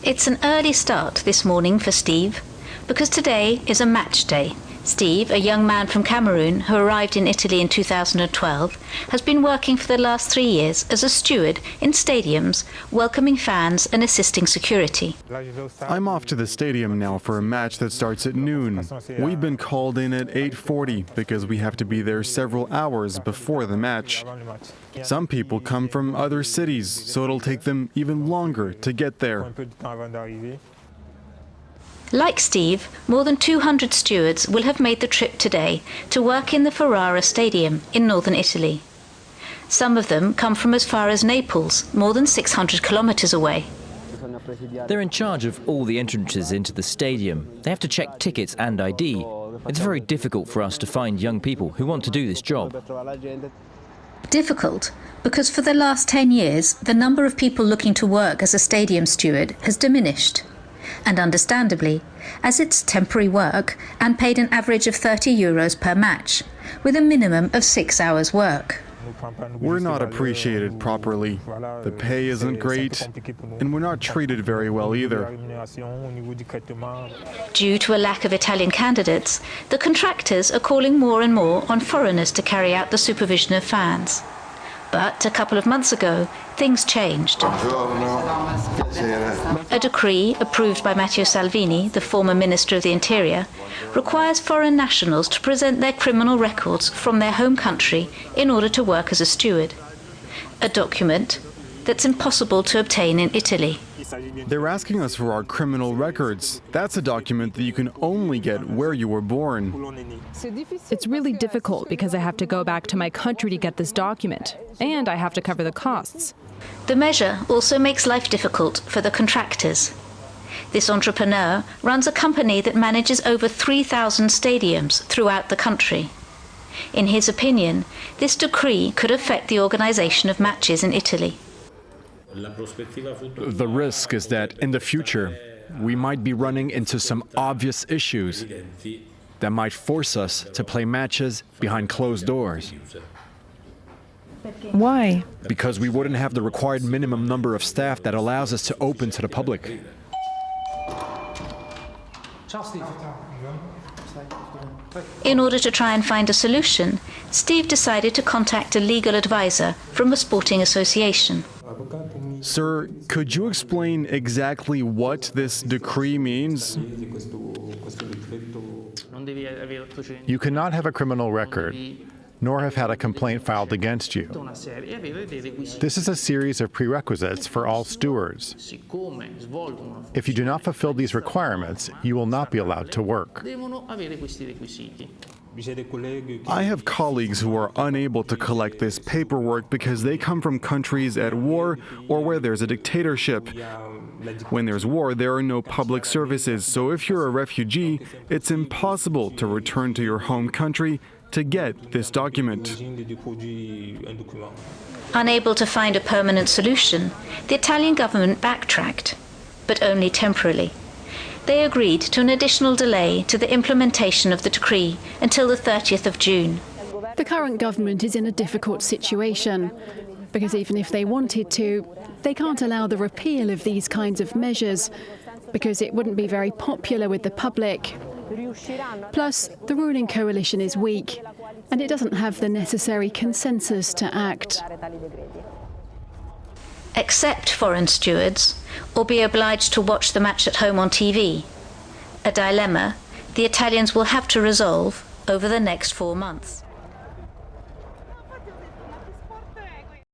It's an early start this morning for Steve, because today is a match day. Steve, a young man from Cameroon who arrived in Italy in 2012, has been working for the last 3 years as a steward in stadiums, welcoming fans and assisting security. I'm off to the stadium now for a match that starts at noon. We've been called in at 8:40 because we have to be there several hours before the match. Some people come from other cities, so it'll take them even longer to get there. Like Steve, more than 200 stewards will have made the trip today to work in the Ferrara Stadium in northern Italy. Some of them come from as far as Naples, more than 600 kilometers away. They're in charge of all the entrances into the stadium. They have to check tickets and ID. It's very difficult for us to find young people who want to do this job. Difficult because for the last 10 years, the number of people looking to work as a stadium steward has diminished. And understandably, as it's temporary work and paid an average of €30 per match, with a minimum of 6 hours work. We're not appreciated properly. The pay isn't great, and we're not treated very well either. Due to a lack of Italian candidates, the contractors are calling more and more on foreigners to carry out the supervision of fans. But a couple of months ago, things changed. A decree approved by Matteo Salvini, the former Minister of the Interior, requires foreign nationals to present their criminal records from their home country in order to work as a steward. A document that's impossible to obtain in Italy. They're asking us for our criminal records. That's a document that you can only get where you were born. It's really difficult because I have to go back to my country to get this document, and I have to cover the costs. The measure also makes life difficult for the contractors. This entrepreneur runs a company that manages over 3,000 stadiums throughout the country. In his opinion, this decree could affect the organization of matches in Italy. The risk is that in the future, we might be running into some obvious issues that might force us to play matches behind closed doors. Why? Because we wouldn't have the required minimum number of staff that allows us to open to the public. In order to try and find a solution, Steve decided to contact a legal advisor from a sporting association. Sir, could you explain exactly what this decree means? You cannot have a criminal record, nor have had a complaint filed against you. This is a series of prerequisites for all stewards. If you do not fulfill these requirements, you will not be allowed to work. I have colleagues who are unable to collect this paperwork because they come from countries at war or where there's a dictatorship. When there's war, there are no public services, so if you're a refugee, it's impossible to return to your home country to get this document. Unable to find a permanent solution, the Italian government backtracked, but only temporarily. They agreed to an additional delay to the implementation of the decree until the 30th of June. The current government is in a difficult situation because even if they wanted to, they can't allow the repeal of these kinds of measures because it wouldn't be very popular with the public. Plus, the ruling coalition is weak and it doesn't have the necessary consensus to act. Accept foreign stewards or be obliged to watch the match at home on TV. A dilemma the Italians will have to resolve over the next 4 months.